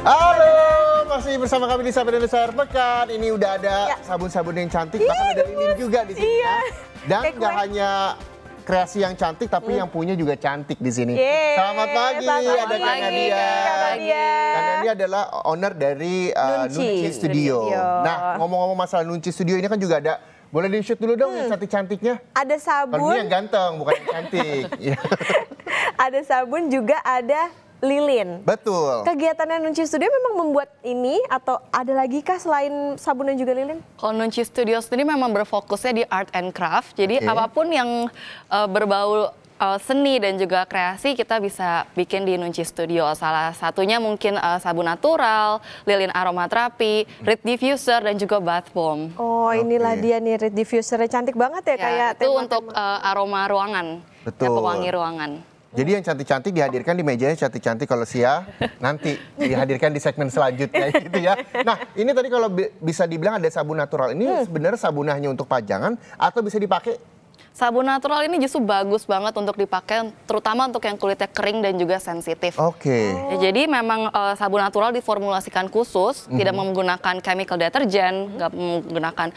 Halo, masih bersama kami di Sapa Indonesia Akhir Pekan. Ini udah ada sabun-sabun yang cantik, bahkan ada lilin juga di sini. Iya. Dan nggak hanya kreasi yang cantik, tapi yang punya juga cantik di sini. Selamat pagi, ada Kak Nadia. Kak Nadia adalah owner dari Nunci Studio. Nah, ngomong-ngomong masalah Nunci Studio ini kan juga ada. Boleh di-shoot dulu dong yang cantik-cantiknya. Ada sabun. Kalau ini yang ganteng, bukan yang cantik. Ada sabun juga ada lilin. Betul. Kegiatannya Nunci Studio memang membuat ini atau ada lagi kah selain sabun dan juga lilin? Kalau Nunci Studio sendiri memang berfokusnya di art and craft. Jadi apapun yang berbau seni dan juga kreasi kita bisa bikin di Nunci Studio. Salah satunya mungkin sabun natural, lilin aromaterapi, reed diffuser dan juga bath bomb. Oh, inilah dia nih reed diffusernya, cantik banget ya, kayak itu untuk aroma ruangan. Betul. Ya, pewangi ruangan. Jadi yang cantik-cantik dihadirkan di mejanya cantik-cantik, kalau Sia nanti dihadirkan di segmen selanjutnya gitu ya. Nah, ini tadi kalau bisa dibilang ada sabun natural. Ini sebenarnya sabun hanya untuk pajangan atau bisa dipakai? Sabun natural ini justru bagus banget untuk dipakai, terutama untuk yang kulitnya kering dan juga sensitif. Oke. Ya, jadi memang sabun natural diformulasikan khusus, tidak menggunakan chemical detergent, nggak menggunakan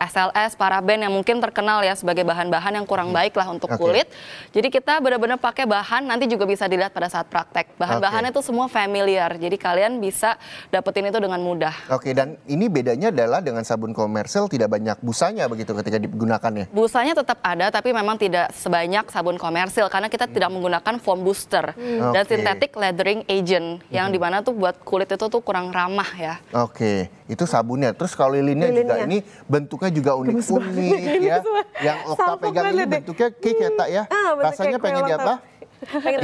SLS, paraben yang mungkin terkenal ya sebagai bahan-bahan yang kurang baik lah untuk kulit. Jadi kita benar-benar pakai bahan, nanti juga bisa dilihat pada saat praktek. Bahan-bahannya itu semua familiar, jadi kalian bisa dapetin itu dengan mudah. Oke, dan ini bedanya adalah dengan sabun komersil tidak banyak busanya begitu ketika digunakan ya? Busanya tetap ada, tapi memang tidak sebanyak sabun komersil karena kita tidak menggunakan foam booster dan synthetic lathering agent yang dimana tuh buat kulit itu tuh kurang ramah ya. Oke, itu sabunnya. Terus kalau lilinnya juga ini bentuknya juga unik-unik ya. Yang Okta pegang ini bentuknya cake ya, Tak ya? Rasanya pengen di apa?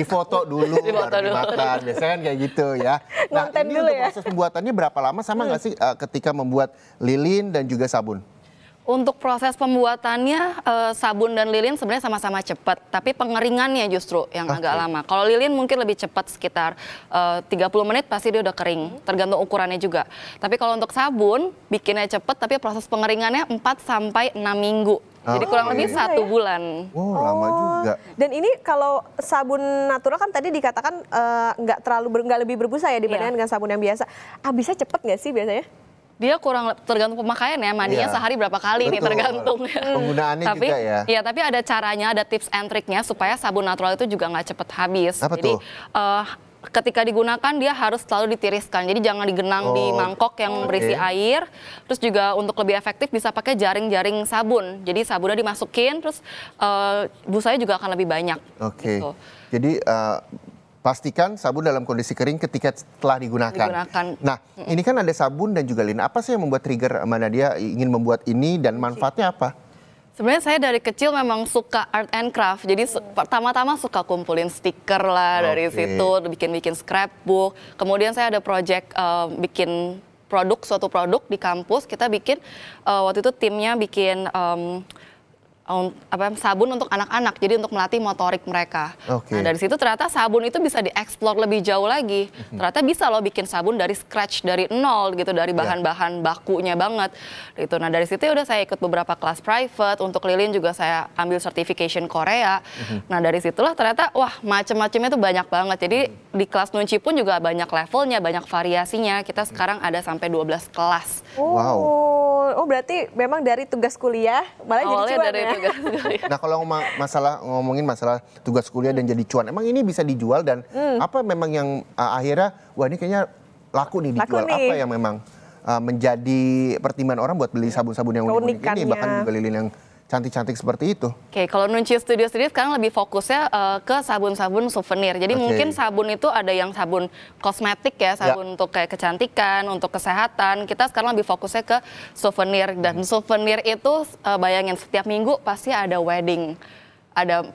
Difoto dulu, baru dimakan. Biasanya kan kayak gitu ya. Nah, ini untuk proses pembuatannya berapa lama, sama nggak sih ketika membuat lilin dan juga sabun? Untuk proses pembuatannya sabun dan lilin sebenarnya sama-sama cepat, tapi pengeringannya justru yang agak lama. Kalau lilin mungkin lebih cepat, sekitar 30 menit pasti dia udah kering, tergantung ukurannya juga. Tapi kalau untuk sabun bikinnya cepat, tapi proses pengeringannya 4 sampai 6 minggu. Jadi kurang lebih 1 bulan. Wow, lama juga. Dan ini kalau sabun natural kan tadi dikatakan nggak lebih berbusa ya dibandingkan dengan sabun yang biasa. Habisnya cepet nggak sih biasanya? Dia kurang tergantung pemakaian ya, mandinya sehari berapa kali nih tergantung. Penggunaannya tapi, juga ya. Iya, tapi ada caranya, ada tips and triknya supaya sabun natural itu juga nggak cepet habis. Apa Jadi tuh? ketika digunakan dia harus selalu ditiriskan. Jadi jangan digenang di mangkok yang berisi air. Terus juga untuk lebih efektif bisa pakai jaring-jaring sabun. Jadi sabunnya dimasukin, terus busanya juga akan lebih banyak. Oke. Gitu. Jadi pastikan sabun dalam kondisi kering ketika telah digunakan. Nah, ini kan ada sabun dan juga lilin. Apa sih yang membuat trigger Mbak Nadia ingin membuat ini dan manfaatnya apa? Sebenarnya saya dari kecil memang suka art and craft. Jadi pertama-tama suka kumpulin stiker lah dari situ, bikin-bikin scrapbook. Kemudian saya ada project bikin suatu produk di kampus. Kita bikin waktu itu timnya bikin sabun untuk anak-anak, jadi untuk melatih motorik mereka. Nah, dari situ ternyata sabun itu bisa dieksplor lebih jauh lagi. Ternyata bisa loh bikin sabun dari scratch, dari nol gitu, dari bahan-bahan bakunya banget. Gitu. Nah, dari situ udah saya ikut beberapa kelas private, untuk lilin juga saya ambil certification Korea. Nah, dari situlah ternyata wah macem-macemnya tuh banyak banget. Jadi di kelas Nunci pun juga banyak levelnya, banyak variasinya. Kita sekarang ada sampai 12 kelas. Oh, berarti memang dari tugas kuliah malah jadi cuan ya? Nah, kalau ngomongin masalah tugas kuliah dan jadi cuan, emang ini bisa dijual dan apa memang yang akhirnya wah ini kayaknya laku nih dijual? Apa yang memang menjadi pertimbangan orang buat beli sabun-sabun yang unik-unik ini, bahkan juga lilin yang cantik-cantik seperti itu? Oke, kalau Nunci Studio sendiri sekarang lebih fokusnya ke sabun-sabun souvenir. Jadi mungkin sabun itu ada yang sabun kosmetik ya, sabun untuk kayak kecantikan, untuk kesehatan. Kita sekarang lebih fokusnya ke souvenir. Dan souvenir itu bayangin setiap minggu pasti ada wedding, ada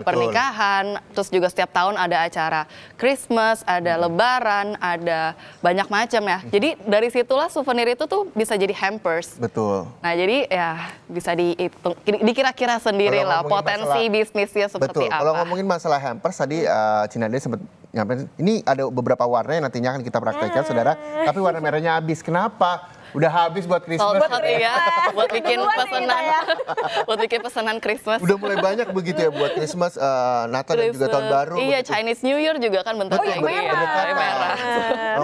pernikahan, terus juga setiap tahun ada acara Christmas, ada Lebaran, ada banyak macam ya. Jadi dari situlah souvenir itu tuh bisa jadi hampers. Betul. Nah, jadi ya bisa dihitung, dikira-kira sendiri lah potensi bisnisnya seperti apa. Kalau ngomongin masalah hampers tadi Cinade sempat nyampein, ini ada beberapa warna yang nantinya akan kita praktekkan saudara, tapi warna merahnya habis. Kenapa? Udah habis buat Christmas. Buat bikin pesanan. Buat bikin pesanan Christmas. Udah mulai banyak begitu ya buat Christmas, Natal dan juga tahun baru. Iya, begitu. Chinese New Year juga kan bentuknya merah.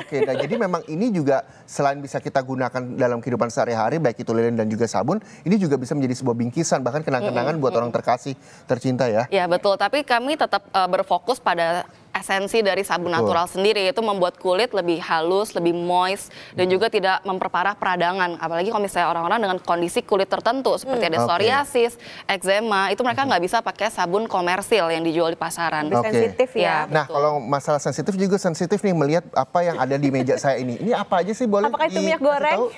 Oke, nah jadi memang ini juga selain bisa kita gunakan dalam kehidupan sehari-hari, baik itu lilin dan juga sabun, ini juga bisa menjadi sebuah bingkisan, bahkan kenang-kenangan buat orang terkasih, tercinta ya. Ya betul, tapi kami tetap berfokus pada esensi dari sabun natural sendiri, itu membuat kulit lebih halus, lebih moist, dan juga tidak memperparah peradangan. Apalagi kalau misalnya orang-orang dengan kondisi kulit tertentu, seperti ada psoriasis, eczema, itu mereka nggak bisa pakai sabun komersil yang dijual di pasaran. Sensitif ya. Nah, kalau masalah sensitif juga sensitif nih melihat apa yang ada di meja saya ini. Ini apa aja sih, boleh? Apakah itu minyak goreng?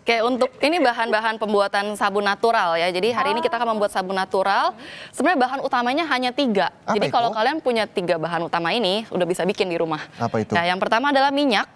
Kayak untuk ini bahan-bahan pembuatan sabun natural ya. Jadi hari ini kita akan membuat sabun natural. Sebenarnya bahan utamanya hanya 3. Jadi kalau kalian punya 3 bahan utama ini, udah bisa bikin di rumah. Apa itu? Nah, yang pertama adalah minyak.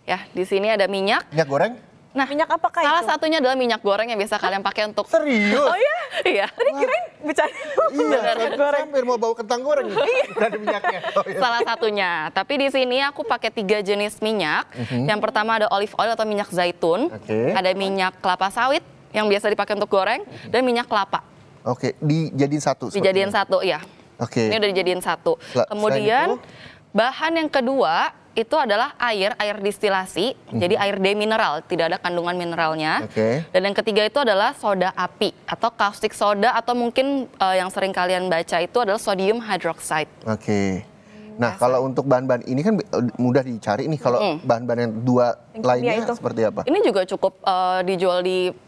Ya, di sini ada minyak. Minyak goreng? Nah, minyak apakah salah satunya adalah minyak goreng yang biasa kalian pakai untuk... Serius? Oh iya? Iya. Tadi kirain bercanda. Iya, saya hampir mau bawa kentang goreng. Udah ada minyaknya. Oh, iya. Salah satunya. Tapi di sini aku pakai 3 jenis minyak. Yang pertama ada olive oil atau minyak zaitun. Ada minyak kelapa sawit yang biasa dipakai untuk goreng. Dan minyak kelapa. Oke, dijadiin satu? Dijadiin satu, ya. Oke. Ini udah dijadiin satu. Kemudian bahan yang kedua itu adalah air distilasi, jadi air demineral, tidak ada kandungan mineralnya. Dan yang ketiga itu adalah soda api atau caustic soda atau mungkin yang sering kalian baca itu adalah sodium hydroxide. Nah, kalau untuk bahan-bahan ini kan mudah dicari nih. Kalau bahan-bahan yang 2 lainnya seperti apa? Ini juga cukup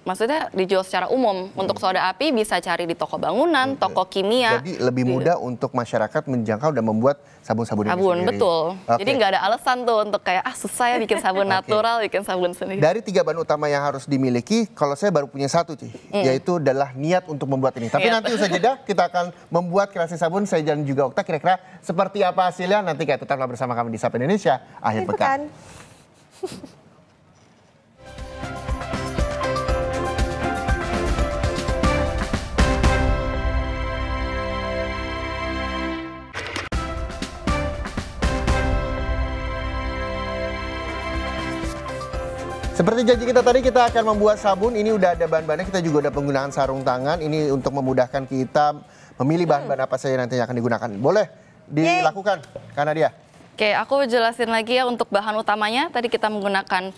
maksudnya dijual secara umum. Untuk soda api bisa cari di toko bangunan, toko kimia. Jadi lebih mudah untuk masyarakat menjangkau dan membuat sabun-sabun ini sendiri. Betul. Jadi nggak ada alasan tuh untuk kayak susah ya bikin sabun natural, bikin sabun sendiri. Dari 3 bahan utama yang harus dimiliki, kalau saya baru punya 1 sih, yaitu adalah niat untuk membuat ini. Tapi nanti usai jeda kita akan membuat kreasi sabun. Saya dan juga Okta kira-kira seperti apa hasilnya, nanti kayak tetaplah bersama kami di Sapa Indonesia akhir pekan. Seperti janji kita tadi, kita akan membuat sabun. Ini udah ada bahan-bahannya, kita juga udah penggunaan sarung tangan. Ini untuk memudahkan kita memilih bahan-bahan apa saja nanti yang akan digunakan. Boleh dilakukan, karena dia. Oke, aku jelasin lagi ya untuk bahan utamanya. Tadi kita menggunakan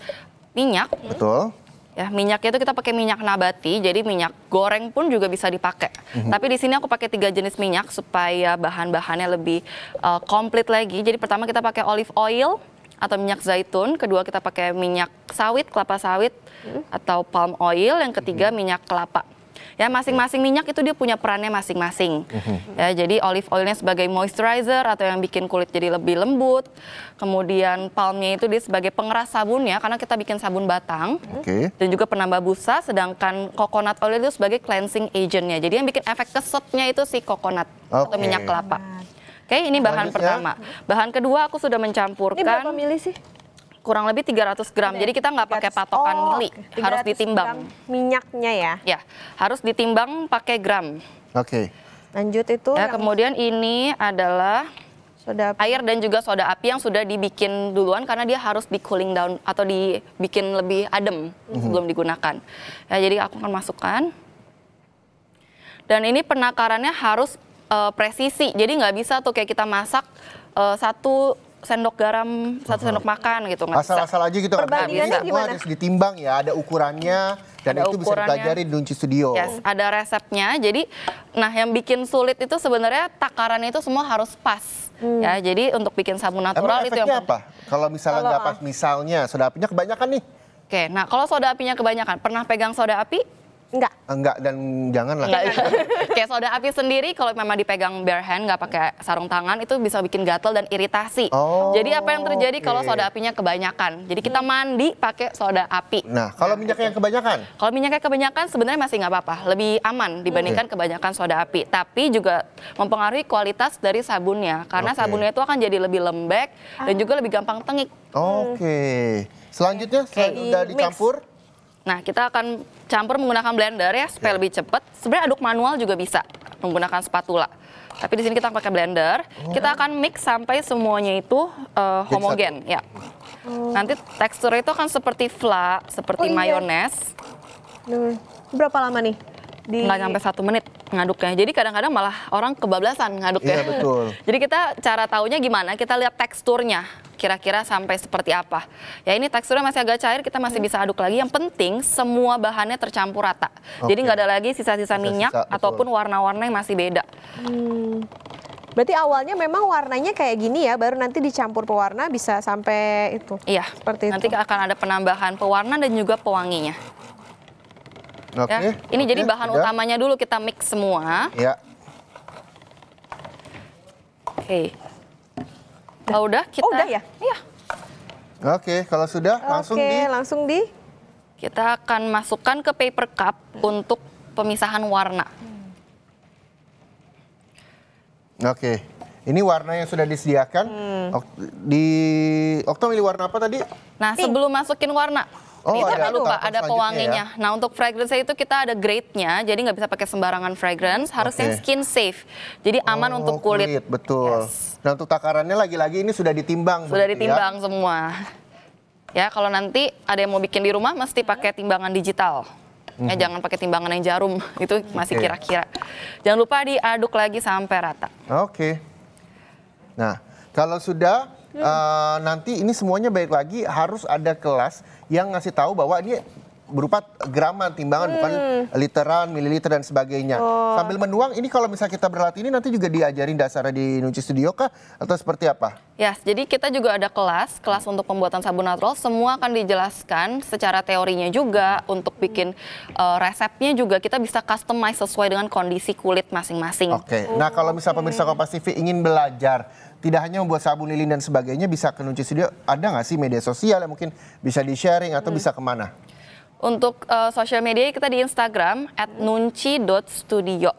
minyak. Betul. Ya, minyaknya itu kita pakai minyak nabati, jadi minyak goreng pun juga bisa dipakai. Tapi di sini aku pakai 3 jenis minyak supaya bahan-bahannya lebih komplit lagi. Jadi pertama kita pakai olive oil atau minyak zaitun, kedua kita pakai minyak sawit, kelapa sawit atau palm oil, yang ketiga minyak kelapa. Ya, masing-masing minyak itu dia punya perannya masing-masing. Ya, jadi olive oilnya sebagai moisturizer atau yang bikin kulit jadi lebih lembut. Kemudian palmnya itu dia sebagai pengeras sabunnya karena kita bikin sabun batang. Dan juga penambah busa, sedangkan coconut oil itu sebagai cleansing agentnya. Jadi yang bikin efek kesetnya itu si coconut atau minyak kelapa. Oke, ini bahan pertama. Bahan kedua aku sudah mencampurkan. Ini berapa mili sih? Kurang lebih 300 gram. Jadi kita nggak pakai patokan mili, harus ditimbang. Minyaknya ya? Ya, harus ditimbang pakai gram. Lanjut itu. Ya, kemudian ini adalah soda api. Air dan juga soda api yang sudah dibikin duluan karena dia harus di cooling down atau dibikin lebih adem sebelum digunakan. Ya, jadi aku akan masukkan. Dan ini penakarannya harus presisi. Jadi nggak bisa tuh kayak kita masak 1 sendok garam, 1 sendok makan gitu. Asal-asal aja gitu. Perbandingannya gimana? Harus ditimbang ya, ada ukurannya. Dan itu bisa dipelajari di Nunci Studio. Yes, ada resepnya. Jadi, nah yang bikin sulit itu sebenarnya takarannya itu semua harus pas. Ya, jadi untuk bikin sabun natural itu yang apa? Kalau misalnya nggak pas, misalnya soda apinya kebanyakan nih. Oke, nah kalau soda apinya kebanyakan, pernah pegang soda api? Enggak, dan janganlah. Kayak soda api sendiri kalau memang dipegang bare hand, nggak pakai sarung tangan, itu bisa bikin gatal dan iritasi. Jadi apa yang terjadi kalau soda apinya kebanyakan? Jadi kita mandi pakai soda api. Nah, kalau minyaknya yang kebanyakan? Kalau minyaknya kebanyakan sebenarnya masih nggak apa-apa, lebih aman dibandingkan kebanyakan soda api. Tapi juga mempengaruhi kualitas dari sabunnya, karena sabunnya itu akan jadi lebih lembek dan juga lebih gampang tengik. Selanjutnya sudah dicampur. Nah, kita akan campur menggunakan blender ya supaya lebih cepat. Sebenarnya aduk manual juga bisa menggunakan spatula. Tapi di sini kita pakai blender. Kita akan mix sampai semuanya itu homogen ya. Nanti teksturnya itu akan seperti fla, seperti mayones. Berapa lama nih? Nggak sampai 1 menit ngaduknya. Jadi kadang-kadang malah orang kebablasan ngaduknya. Iya, betul. Jadi kita cara taunya gimana? Kita lihat teksturnya. Kira-kira sampai seperti apa. Ya ini teksturnya masih agak cair, kita masih bisa aduk lagi. Yang penting semua bahannya tercampur rata. Jadi nggak ada lagi sisa-sisa minyak ataupun warna-warna yang masih beda. Berarti awalnya memang warnanya kayak gini ya, baru nanti dicampur pewarna bisa sampai itu. Iya, seperti nanti itu. akan ada penambahan pewarna dan juga pewanginya. Ya, ini jadi bahan utamanya dulu kita mix semua. Ya. Oke. Kalau udah kita. Oh, udah ya? Iya. Oke, kalau sudah langsung di. Kita akan masukkan ke paper cup untuk pemisahan warna. Oke. Ini warna yang sudah disediakan. Okto milih warna apa tadi? Nah, sebelum masukin warna, jangan lupa ada pewanginya. Ya. Nah, untuk fragrance itu kita ada grade-nya, jadi nggak bisa pakai sembarangan fragrance, harus yang skin safe. Jadi aman untuk kulit. Betul. Yes. Nah, untuk takarannya lagi-lagi ini sudah ditimbang. Sudah ditimbang semua. Ya, kalau nanti ada yang mau bikin di rumah mesti pakai timbangan digital. Ya, jangan pakai timbangan yang jarum, itu masih kira-kira. Jangan lupa diaduk lagi sampai rata. Oke. Nah, kalau sudah nanti ini semuanya baik lagi harus ada kelas yang ngasih tahu bahwa ini berupa graman, timbangan bukan literan, mililiter dan sebagainya. Sambil menuang ini kalau misalnya kita berlatih ini nanti juga diajarin dasarnya di Nunci Studio kah atau seperti apa? Ya, jadi kita juga ada kelas untuk pembuatan sabun natural, semua akan dijelaskan secara teorinya juga, untuk bikin resepnya juga kita bisa customize sesuai dengan kondisi kulit masing-masing. Oke. Nah, kalau misalnya pemirsa Kompas TV ingin belajar tidak hanya membuat sabun lilin dan sebagainya, bisa ke Nunci Studio, ada nggak sih media sosial yang mungkin bisa di-sharing atau bisa kemana? Untuk sosial media kita di Instagram @nunci.studio.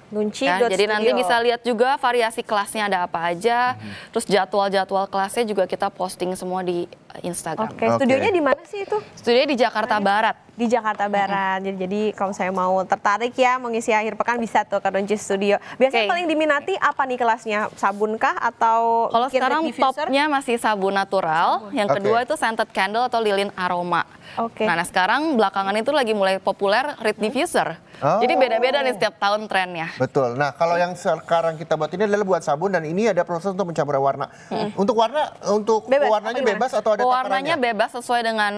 @nunci.studio. Jadi nanti bisa lihat juga variasi kelasnya ada apa aja. Terus jadwal-jadwal kelasnya juga kita posting semua di Instagram. Oke, studionya di mana sih itu? Studionya di Jakarta Barat. Di Jakarta Barat. Jadi kalau saya mau tertarik ya mengisi akhir pekan bisa tuh ke Nunci Studio. Biasanya paling diminati apa nih kelasnya? Sabun kah atau kalau sekarang topnya masih sabun natural, yang kedua itu scented candle atau lilin aroma. Nah, sekarang belakangan itu lagi mulai populer reed diffuser. Jadi beda-beda nih setiap tahun trennya. Betul. Nah, kalau yang sekarang kita buat ini adalah buat sabun dan ini ada proses untuk mencampur warna. Untuk warna, untuk warnanya bebas atau ada takarannya? Warnanya bebas sesuai dengan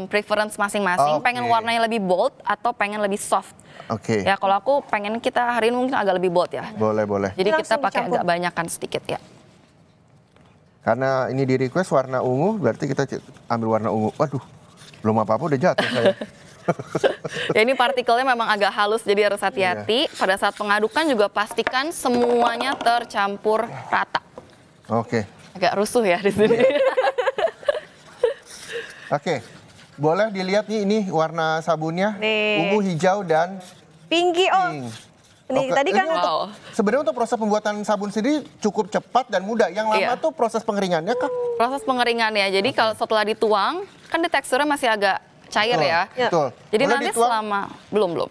preference masing-masing. Pengen warnanya lebih bold atau pengen lebih soft. Ya, kalau aku pengen kita hari ini mungkin agak lebih bold ya. Boleh. Jadi kita pakai agak banyakan sedikit ya. Karena ini di request warna ungu, berarti kita ambil warna ungu. Waduh, belum apa-apa udah jatuh saya. Ya, ini partikelnya memang agak halus, jadi harus hati-hati. Pada saat pengadukan juga pastikan semuanya tercampur rata. Oke. Agak rusuh ya di sini. Oke, boleh dilihat nih ini warna sabunnya. Ungu, hijau, dan pink. Nih, tadi kan sebenarnya untuk proses pembuatan sabun sendiri cukup cepat dan mudah. Yang lama tuh proses pengeringannya kah? Proses pengeringannya. Jadi kalau setelah dituang, kan di teksturnya masih agak cair ya. Betul. Jadi nanti selama belum.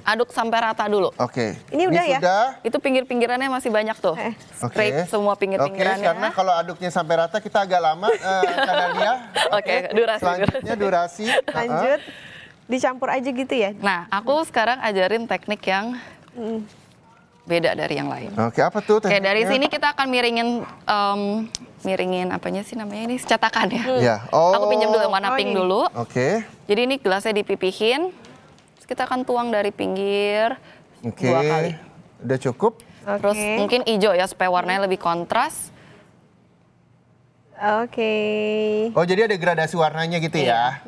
Aduk sampai rata dulu. Oke. Ini udah ya? Itu pinggir-pinggirannya masih banyak tuh. Scrape semua pinggir-pinggirannya. Karena kalau aduknya sampai rata kita agak lama karena dia. Durasi. Selanjutnya durasi. Lanjut. Dicampur aja gitu ya? Nah, aku sekarang ajarin teknik yang beda dari yang lain. Oke, apa tuh tekniknya? Oke, dari sini kita akan miringin apanya sih namanya ini, cetakan ya. Ya. Aku pinjam dulu yang warna pink dulu. Oke. Jadi ini gelasnya dipipihin. Terus kita akan tuang dari pinggir 2 kali. Udah cukup. Terus mungkin hijau ya supaya warnanya lebih kontras. Oke. Oh, jadi ada gradasi warnanya gitu ya.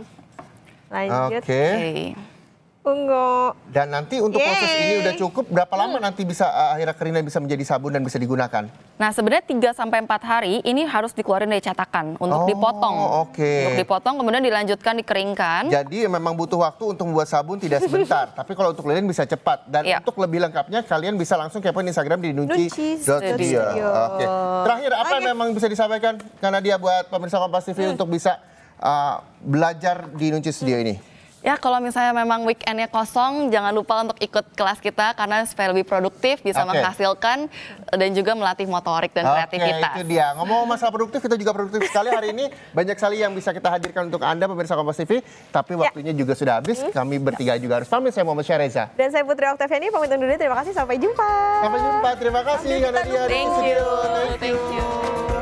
Lanjut. Oke. Ungu. Dan nanti untuk proses ini udah cukup, berapa lama nanti bisa akhirnya keringnya bisa menjadi sabun dan bisa digunakan? Nah, sebenarnya 3-4 hari ini harus dikeluarin dari cetakan untuk dipotong. Untuk dipotong kemudian dilanjutkan dikeringkan. Jadi memang butuh waktu untuk membuat sabun tidak sebentar. Tapi kalau untuk lilin bisa cepat. Dan untuk lebih lengkapnya kalian bisa langsung kepoin Instagram di nunci.studio. Oke. Terakhir apa yang memang bisa disampaikan karena dia buat pemirsa Kompas TV untuk bisa belajar di Nunci Studio ini? Ya kalau misalnya memang weekendnya kosong, jangan lupa untuk ikut kelas kita karena supaya lebih produktif, bisa menghasilkan dan juga melatih motorik dan kreativitas. Itu dia. Ngomong masalah produktif, kita juga produktif sekali hari ini. Banyak sekali yang bisa kita hadirkan untuk Anda pemirsa Kompas TV. Tapi waktunya juga sudah habis. Kami bertiga juga harus pamit. Saya Muhammad Syareza. Dan saya Putri Oktaviani, pamit undur diri. Terima kasih, sampai jumpa. Sampai jumpa. Terima kasih. Thank you. Thank you.